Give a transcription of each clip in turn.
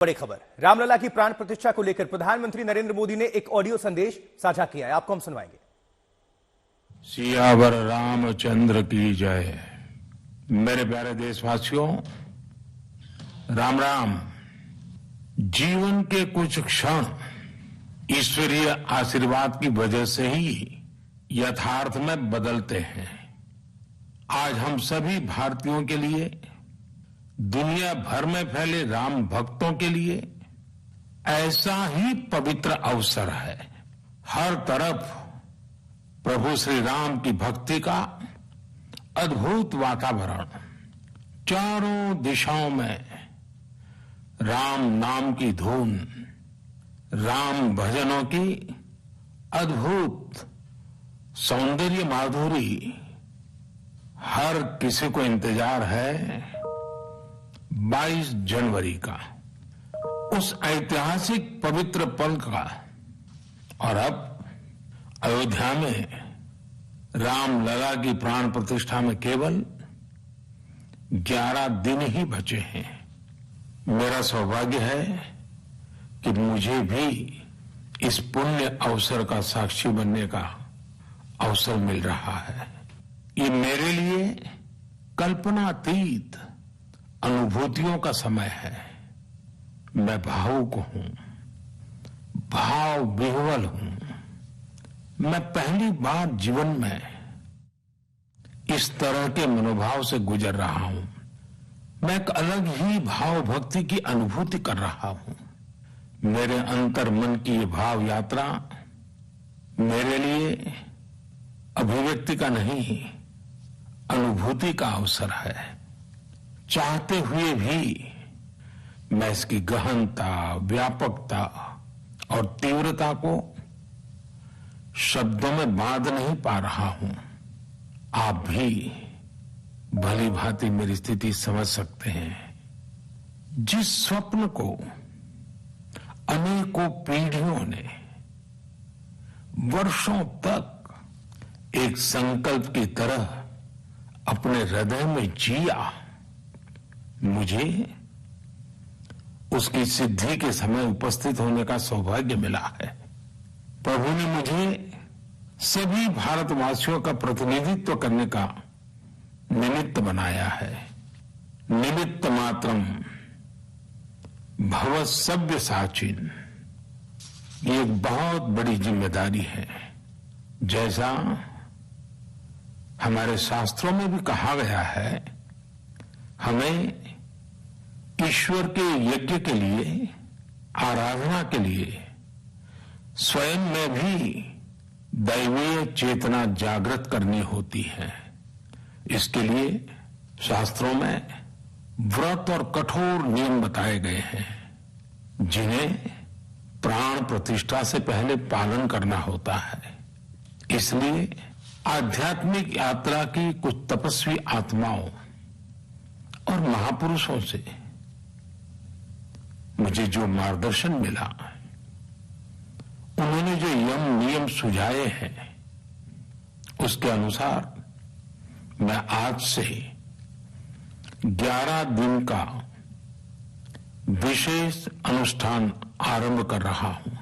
बड़ी खबर, रामलला की प्राण प्रतिष्ठा को लेकर प्रधानमंत्री नरेंद्र मोदी ने एक ऑडियो संदेश साझा किया है। आपको हम सुनवाएंगे। सियावर रामचंद्र की जय। मेरे प्यारे देशवासियों, राम राम। जीवन के कुछ क्षण ईश्वरीय आशीर्वाद की वजह से ही यथार्थ में बदलते हैं। आज हम सभी भारतीयों के लिए, दुनिया भर में फैले राम भक्तों के लिए ऐसा ही पवित्र अवसर है। हर तरफ प्रभु श्री राम की भक्ति का अद्भुत वातावरण, चारों दिशाओं में राम नाम की धुन, राम भजनों की अद्भुत सौंदर्य माधुरी। हर किसी को इंतजार है 22 जनवरी का, उस ऐतिहासिक पवित्र पल का। और अब अयोध्या में रामलला की प्राण प्रतिष्ठा में केवल 11 दिन ही बचे हैं। मेरा सौभाग्य है कि मुझे भी इस पुण्य अवसर का साक्षी बनने का अवसर मिल रहा है। ये मेरे लिए कल्पनातीत अनुभूतियों का समय है। मैं भावुक हूं, भाव विह्वल हूं। मैं पहली बार जीवन में इस तरह के मनोभाव से गुजर रहा हूं। मैं एक अलग ही भाव भक्ति की अनुभूति कर रहा हूं। मेरे अंतर मन की ये भाव यात्रा मेरे लिए अभिव्यक्ति का नहीं, अनुभूति का अवसर है। चाहते हुए भी मैं इसकी गहनता, व्यापकता और तीव्रता को शब्दों में बांध नहीं पा रहा हूं। आप भी भली भांति मेरी स्थिति समझ सकते हैं। जिस स्वप्न को अनेकों पीढ़ियों ने वर्षों तक एक संकल्प की तरह अपने हृदय में जिया, मुझे उसकी सिद्धि के समय उपस्थित होने का सौभाग्य मिला है। प्रभु ने मुझे सभी भारतवासियों का प्रतिनिधित्व करने का निमित्त बनाया है। निमित्त मात्रम भव सव्य साचिन। ये एक बहुत बड़ी जिम्मेदारी है। जैसा हमारे शास्त्रों में भी कहा गया है, हमें ईश्वर के यज्ञ के लिए, आराधना के लिए स्वयं में भी दैवीय चेतना जागृत करनी होती है। इसके लिए शास्त्रों में व्रत और कठोर नियम बताए गए हैं, जिन्हें प्राण प्रतिष्ठा से पहले पालन करना होता है। इसलिए आध्यात्मिक यात्रा की कुछ तपस्वी आत्माओं और महापुरुषों से मुझे जो मार्गदर्शन मिला, उन्होंने जो यम नियम सुझाए हैं, उसके अनुसार मैं आज से 11 दिन का विशेष अनुष्ठान आरंभ कर रहा हूं।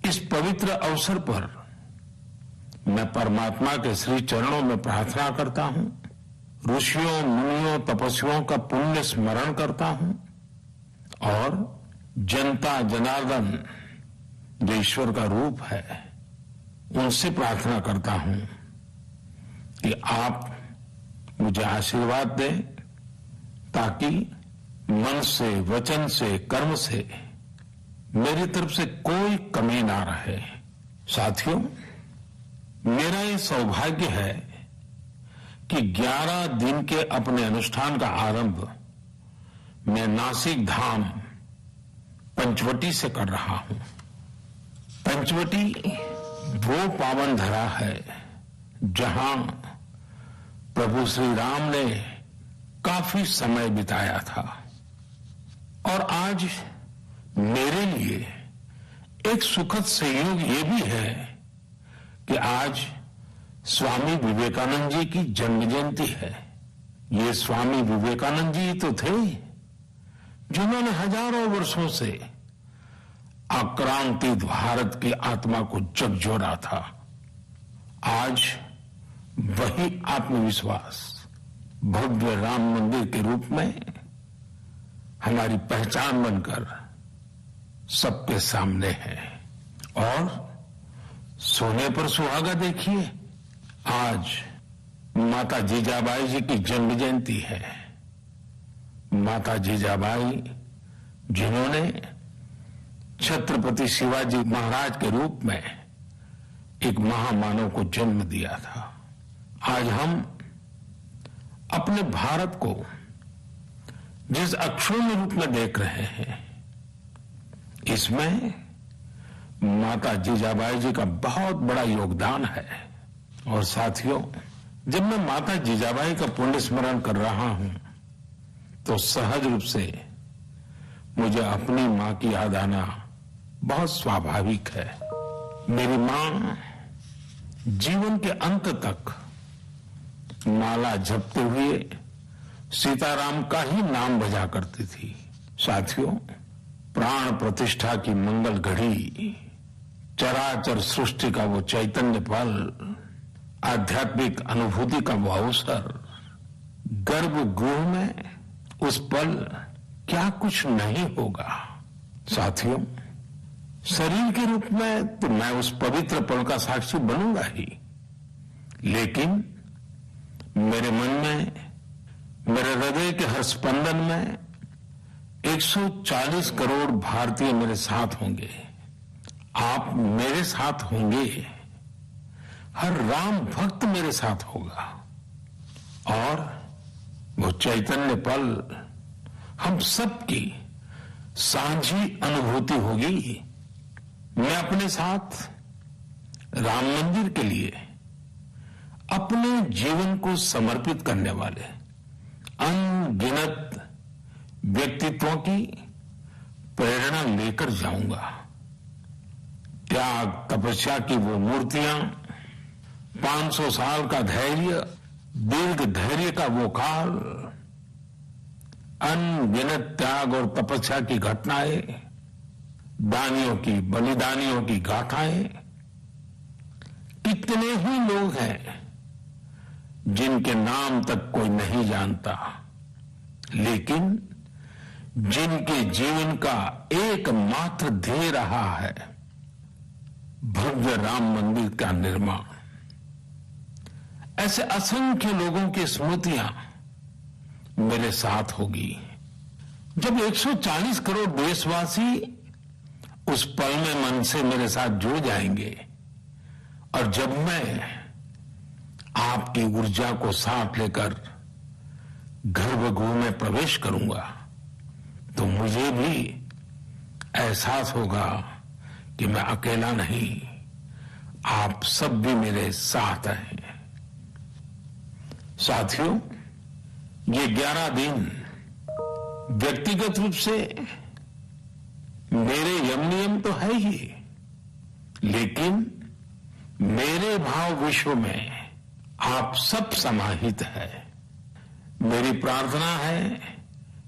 इस पवित्र अवसर पर मैं परमात्मा के श्री चरणों में प्रार्थना करता हूं, ऋषियों, मुनियों, तपस्वियों का पुण्य स्मरण करता हूं और जनता जनार्दन जो ईश्वर का रूप है, उनसे प्रार्थना करता हूं कि आप मुझे आशीर्वाद दें, ताकि मन से, वचन से, कर्म से मेरी तरफ से कोई कमी ना रहे। साथियों, मेरा ये सौभाग्य है कि 11 दिन के अपने अनुष्ठान का आरंभ मैं नासिक धाम पंचवटी से कर रहा हूं। पंचवटी वो पावन धरा है जहां प्रभु श्री राम ने काफी समय बिताया था। और आज मेरे लिए एक सुखद संयोग ये भी है कि आज स्वामी विवेकानंद जी की जन्म जयंती है। ये स्वामी विवेकानंद जी तो थे जिन्होंने हजारों वर्षों से आक्रांतित भारत की आत्मा को झकझोरा था, आज वही आत्मविश्वास भव्य राम मंदिर के रूप में हमारी पहचान बनकर सबके सामने है। और सोने पर सुहागा देखिए, आज माता जीजाबाई जी की जन्म जयंती है। माता जीजाबाई जिन्होंने छत्रपति शिवाजी महाराज के रूप में एक महामानव को जन्म दिया था। आज हम अपने भारत को जिस अक्षुण्ण रूप में देख रहे हैं, इसमें माता जीजाबाई जी का बहुत बड़ा योगदान है। और साथियों, जब मैं माता जीजाबाई का पुण्य स्मरण कर रहा हूं तो सहज रूप से मुझे अपनी मां की याद आना बहुत स्वाभाविक है। मेरी मां जीवन के अंत तक माला जपते हुए सीताराम का ही नाम बजा करती थी। साथियों, प्राण प्रतिष्ठा की मंगल घड़ी, चराचर सृष्टि का वो चैतन्य पल, आध्यात्मिक अनुभूति का वो अवसर, गर्भगृह में उस पल क्या कुछ नहीं होगा। साथियों, शरीर के रूप में तो मैं उस पवित्र पल का साक्षी बनूंगा ही, लेकिन मेरे मन में, मेरे हृदय के हर स्पंदन में 140 करोड़ भारतीय मेरे साथ होंगे। आप मेरे साथ होंगे, हर राम भक्त मेरे साथ होगा और वो चैतन्य पल हम सबकी साझी अनुभूति होगी। मैं अपने साथ राम मंदिर के लिए अपने जीवन को समर्पित करने वाले अनगिनत व्यक्तित्वों की प्रेरणा लेकर जाऊंगा। त्याग तपस्या की वो मूर्तियां, 500 साल का धैर्य, दीर्घ धैर्य का वो काल, अनगिनत त्याग और तपस्या की घटनाएं, दानियों की, बलिदानियों की गाथाएं, कितने ही लोग हैं जिनके नाम तक कोई नहीं जानता, लेकिन जिनके जीवन का एकमात्र ध्येय रहा है भव्य राम मंदिर का निर्माण। ऐसे असंख्य लोगों की स्मृतियां मेरे साथ होगी। जब 140 करोड़ देशवासी उस पल में मन से मेरे साथ जुड़ जाएंगे और जब मैं आपकी ऊर्जा को साथ लेकर गर्भगृह में प्रवेश करूंगा तो मुझे भी एहसास होगा कि मैं अकेला नहीं, आप सब भी मेरे साथ हैं। साथियों, ये 11 दिन व्यक्तिगत रूप से मेरे यम नियम तो है ही, लेकिन मेरे भाव विश्व में आप सब समाहित है। मेरी प्रार्थना है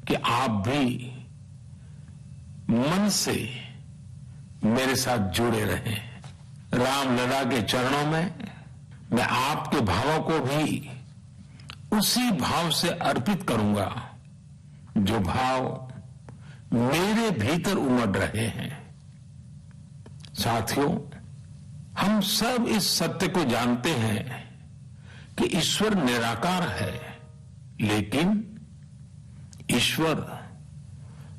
कि आप भी मन से मेरे साथ जुड़े रहें। रामलला के चरणों में मैं आपके भावों को भी उसी भाव से अर्पित करूंगा जो भाव मेरे भीतर उमड़ रहे हैं। साथियों, हम सब इस सत्य को जानते हैं कि ईश्वर निराकार है, लेकिन ईश्वर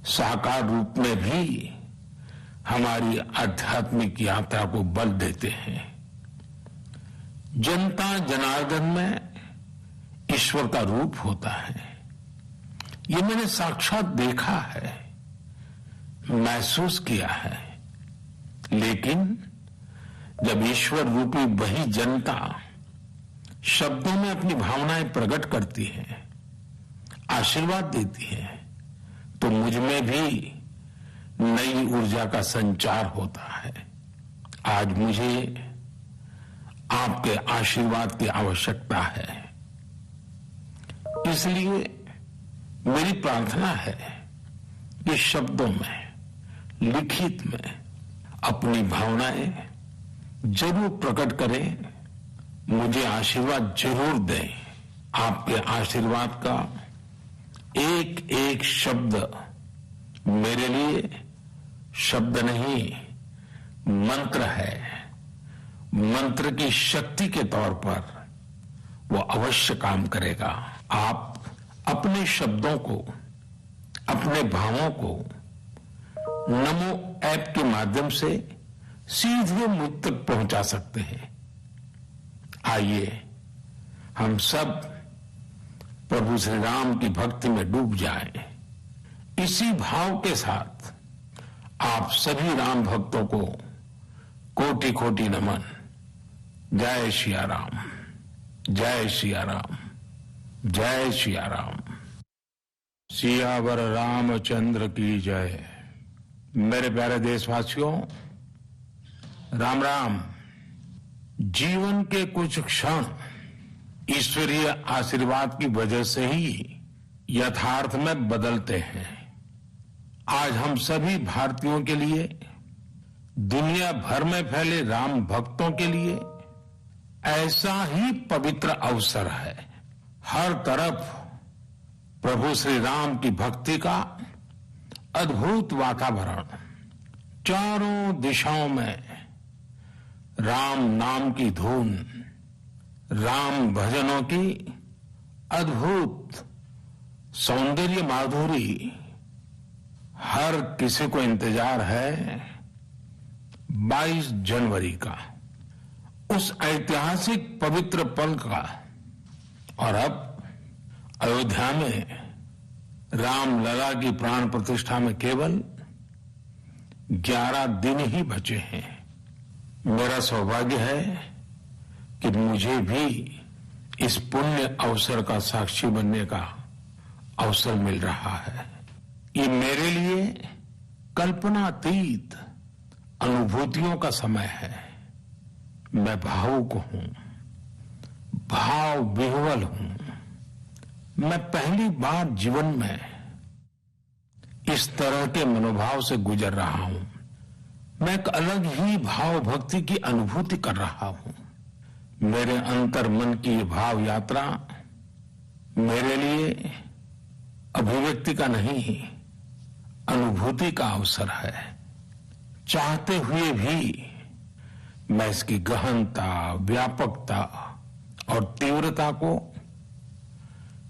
साकार रूप में भी हमारी आध्यात्मिक यात्रा को बल देते हैं। जनता जनार्दन में ईश्वर का रूप होता है, ये मैंने साक्षात देखा है, महसूस किया है। लेकिन जब ईश्वर रूपी वही जनता शब्दों में अपनी भावनाएं प्रकट करती है, आशीर्वाद देती है, तो मुझ में भी नई ऊर्जा का संचार होता है। आज मुझे आपके आशीर्वाद की आवश्यकता है, इसलिए मेरी प्रार्थना है कि शब्दों में, लिखित में अपनी भावनाएं जरूर प्रकट करें, मुझे आशीर्वाद जरूर दें। आपके आशीर्वाद का एक एक शब्द मेरे लिए शब्द नहीं, मंत्र है। मंत्र की शक्ति के तौर पर वो अवश्य काम करेगा। आप अपने शब्दों को, अपने भावों को नमो ऐप के माध्यम से सीधे मुझ तक पहुंचा सकते हैं। आइए हम सब प्रभु श्री राम की भक्ति में डूब जाएं। इसी भाव के साथ आप सभी राम भक्तों को कोटि कोटि नमन। जय सिया राम, जय सिया राम, जय सिया राम। सियावर रामचंद्र की जय। मेरे प्यारे देशवासियों, राम राम। जीवन के कुछ क्षण ईश्वरीय आशीर्वाद की वजह से ही यथार्थ में बदलते हैं। आज हम सभी भारतीयों के लिए, दुनिया भर में फैले राम भक्तों के लिए ऐसा ही पवित्र अवसर है। हर तरफ प्रभु श्री राम की भक्ति का अद्भुत वातावरण, चारों दिशाओं में राम नाम की धुन, राम भजनों की अद्भुत सौंदर्य माधुरी। हर किसी को इंतजार है 22 जनवरी का, उस ऐतिहासिक पवित्र पल का। और अब अयोध्या में रामलला की प्राण प्रतिष्ठा में केवल 11 दिन ही बचे हैं। मेरा सौभाग्य है कि मुझे भी इस पुण्य अवसर का साक्षी बनने का अवसर मिल रहा है। ये मेरे लिए कल्पनातीत अनुभूतियों का समय है। मैं भावुक हूं, भाव विह्वल हूं। मैं पहली बार जीवन में इस तरह के मनोभाव से गुजर रहा हूं। मैं एक अलग ही भाव भक्ति की अनुभूति कर रहा हूं। मेरे अंतर मन की ये भाव यात्रा मेरे लिए अभिव्यक्ति का नहीं, अनुभूति का अवसर है। चाहते हुए भी मैं इसकी गहनता, व्यापकता और तीव्रता को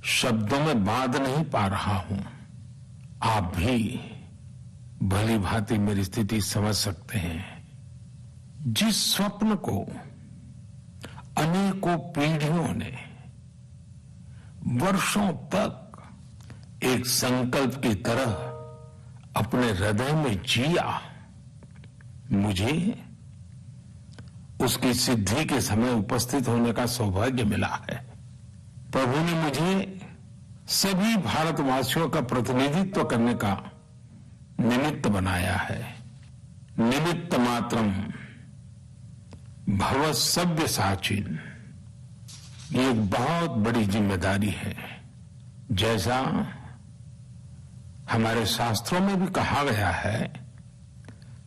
शब्दों में बांध नहीं पा रहा हूं। आप भी भली भांति मेरी स्थिति समझ सकते हैं। जिस स्वप्न को अनेकों पीढ़ियों ने वर्षों तक एक संकल्प की तरह अपने हृदय में जिया, मुझे उसकी सिद्धि के समय उपस्थित होने का सौभाग्य मिला है। प्रभु ने मुझे सभी भारतवासियों का प्रतिनिधित्व करने का निमित्त बनाया है। निमित्त मात्रम भव सव्य साचिन। ये एक बहुत बड़ी जिम्मेदारी है। जैसा हमारे शास्त्रों में भी कहा गया है,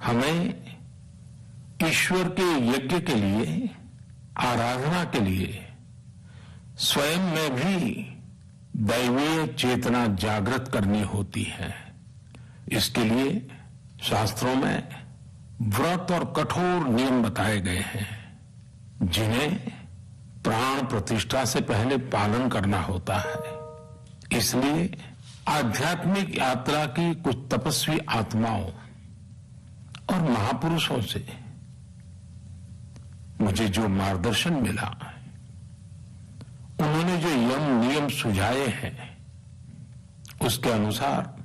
हमें ईश्वर के यज्ञ के लिए, आराधना के लिए स्वयं में भी दैवीय चेतना जागृत करनी होती है। इसके लिए शास्त्रों में व्रत और कठोर नियम बताए गए हैं, जिन्हें प्राण प्रतिष्ठा से पहले पालन करना होता है। इसलिए आध्यात्मिक यात्रा की कुछ तपस्वी आत्माओं और महापुरुषों से मुझे जो मार्गदर्शन मिला, उन्होंने जो यम नियम सुझाए हैं, उसके अनुसार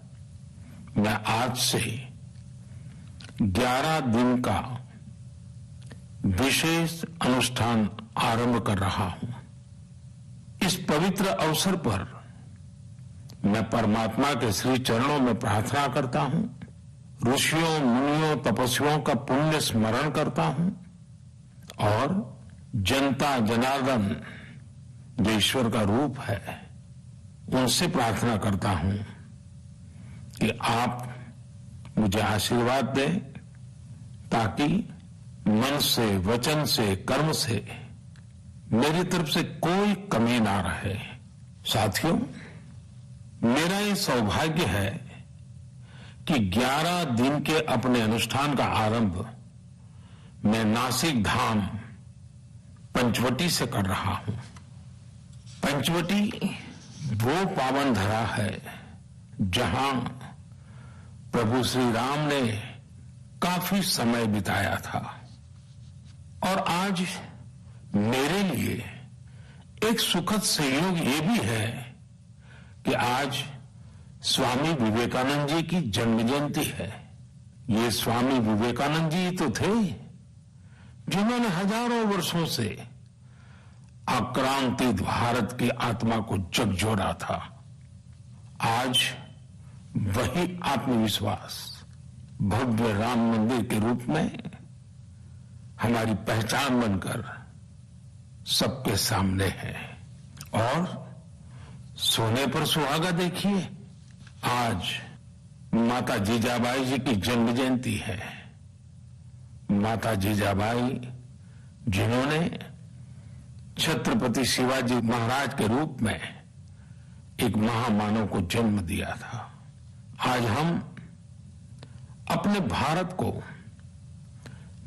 मैं आज से 11 दिन का विशेष अनुष्ठान आरंभ कर रहा हूं। इस पवित्र अवसर पर मैं परमात्मा के श्री चरणों में प्रार्थना करता हूं, ऋषियों, मुनियों, तपस्वियों का पुण्य स्मरण करता हूं और जनता जनार्दन जो ईश्वर का रूप है, उनसे प्रार्थना करता हूं कि आप मुझे आशीर्वाद दें ताकि मन से, वचन से, कर्म से मेरी तरफ से कोई कमी ना रहे। साथियों, मेरा ये सौभाग्य है कि 11 दिन के अपने अनुष्ठान का आरंभ मैं नासिक धाम पंचवटी से कर रहा हूं। पंचवटी वो पावन धरा है जहां प्रभु श्री राम ने काफी समय बिताया था और आज मेरे लिए एक सुखद संयोग ये भी है कि आज स्वामी विवेकानंद जी की जन्म जयंती है। ये स्वामी विवेकानंद जी तो थे जिन्होंने हजारों वर्षों से आक्रांतित भारत की आत्मा को झकझोरा था। आज वही आत्मविश्वास भव्य राम मंदिर के रूप में हमारी पहचान बनकर सबके सामने है। और सोने पर सुहागा देखिए, आज माता जीजाबाई जी की जन्म जयंती है। माता जीजाबाई जिन्होंने छत्रपति शिवाजी महाराज के रूप में एक महामानव को जन्म दिया था। आज हम अपने भारत को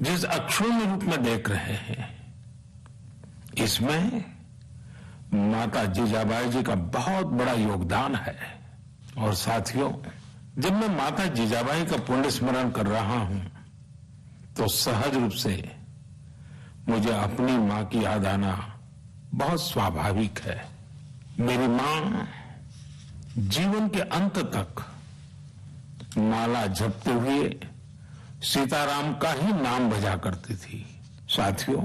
जिस अक्षुण्ण रूप में देख रहे हैं, इसमें माता जीजाबाई जी का बहुत बड़ा योगदान है। और साथियों, जब मैं माता जीजाबाई का पुण्य स्मरण कर रहा हूं तो सहज रूप से मुझे अपनी मां की याद आना बहुत स्वाभाविक है। मेरी मां जीवन के अंत तक माला जपते हुए सीताराम का ही नाम भजा करती थी। साथियों,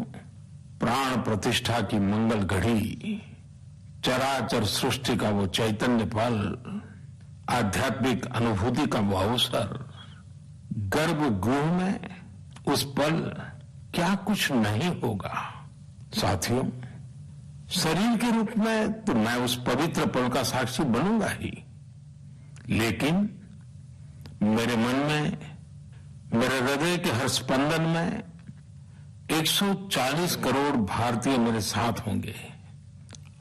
प्राण प्रतिष्ठा की मंगल घड़ी, चराचर सृष्टि का वो चैतन्य पल, आध्यात्मिक अनुभूति का वो अवसर, गर्भगृह में उस पल क्या कुछ नहीं होगा। साथियों, शरीर के रूप में तो मैं उस पवित्र पल का साक्षी बनूंगा ही, लेकिन मेरे मन में, मेरे हृदय के हर स्पंदन में 140 करोड़ भारतीय मेरे साथ होंगे।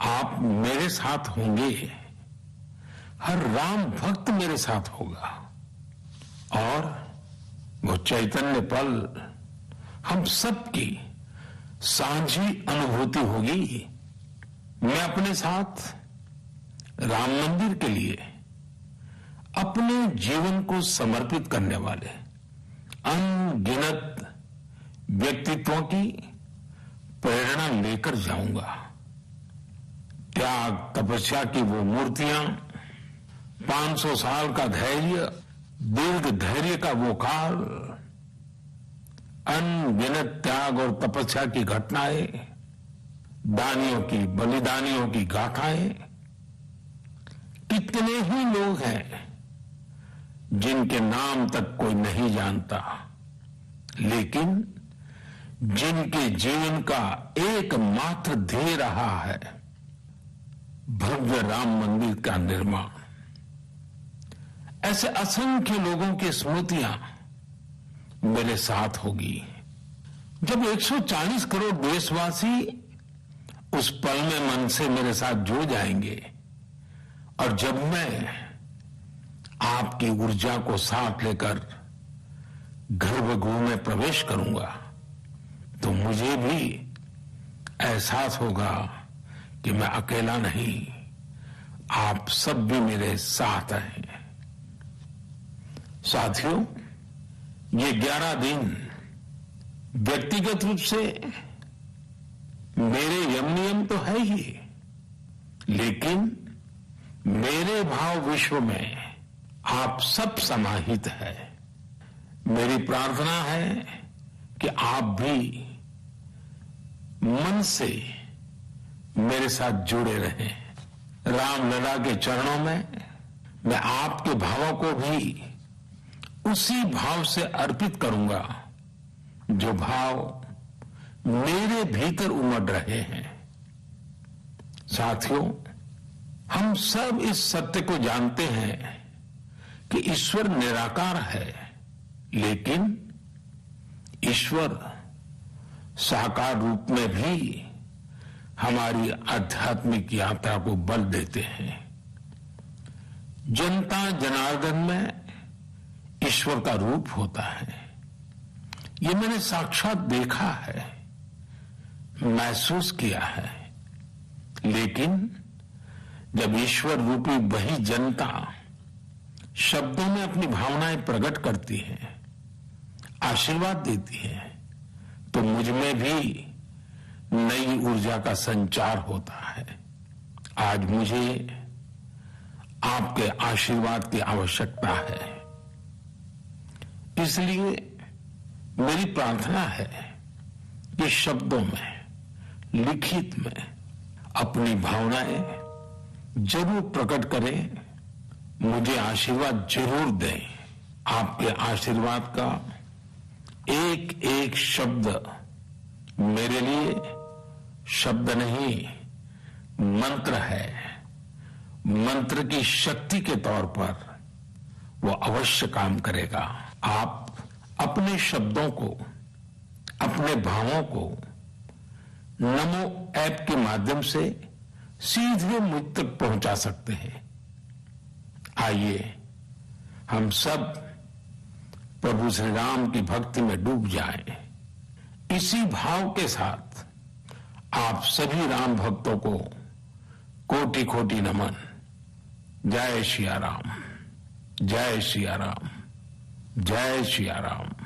आप मेरे साथ होंगे, हर राम भक्त मेरे साथ होगा और वो चैतन्य पल हम सबकी साझी अनुभूति होगी। मैं अपने साथ राम मंदिर के लिए अपने जीवन को समर्पित करने वाले अनगिनत व्यक्तित्वों की प्रेरणा लेकर जाऊंगा। त्याग तपस्या की वो मूर्तियां, 500 साल का धैर्य, दीर्घ धैर्य का वो काल, अनगिनत त्याग और तपस्या की घटनाएं, दानियों की, बलिदानियों की गाथाएं, कितने ही लोग हैं जिनके नाम तक कोई नहीं जानता, लेकिन जिनके जीवन का एकमात्र ध्येय रहा है भव्य राम मंदिर का निर्माण। ऐसे असंख्य लोगों की स्मृतियां मेरे साथ होगी। जब 140 करोड़ देशवासी उस पल में मन से मेरे साथ जुड़ जाएंगे और जब मैं आपकी ऊर्जा को साथ लेकर गर्भगृह में प्रवेश करूंगा तो मुझे भी एहसास होगा कि मैं अकेला नहीं, आप सब भी मेरे साथ हैं। साथियों, ये 11 दिन व्यक्तिगत रूप से मेरे यम नियम तो है ही, लेकिन मेरे भाव विश्व में आप सब समाहित है। मेरी प्रार्थना है कि आप भी मन से मेरे साथ जुड़े रहें। रामलला के चरणों में मैं आपके भावों को भी उसी भाव से अर्पित करूंगा जो भाव मेरे भीतर उमड़ रहे हैं। साथियों, हम सब इस सत्य को जानते हैं कि ईश्वर निराकार है लेकिन ईश्वर साकार रूप में भी हमारी आध्यात्मिक यात्रा को बल देते हैं। जनता जनार्दन में ईश्वर का रूप होता है। ये मैंने साक्षात देखा है, महसूस किया है। लेकिन जब ईश्वर रूपी वही जनता शब्दों में अपनी भावनाएं प्रकट करती है, आशीर्वाद देती है, तो मुझ में भी नई ऊर्जा का संचार होता है। आज मुझे आपके आशीर्वाद की आवश्यकता है। इसलिए मेरी प्रार्थना है कि शब्दों में, लिखित में अपनी भावनाएं जरूर प्रकट करें, मुझे आशीर्वाद जरूर दें। आपके आशीर्वाद का एक एक शब्द मेरे लिए शब्द नहीं, मंत्र है। मंत्र की शक्ति के तौर पर वो अवश्य काम करेगा। आप अपने शब्दों को, अपने भावों को नमो ऐप के माध्यम से सीधे मुझ तक पहुंचा सकते हैं। आइए हम सब प्रभु श्री राम की भक्ति में डूब जाएं। इसी भाव के साथ आप सभी राम भक्तों को कोटि कोटि नमन। जय सिया राम, जय सिया राम, जय सिया राम।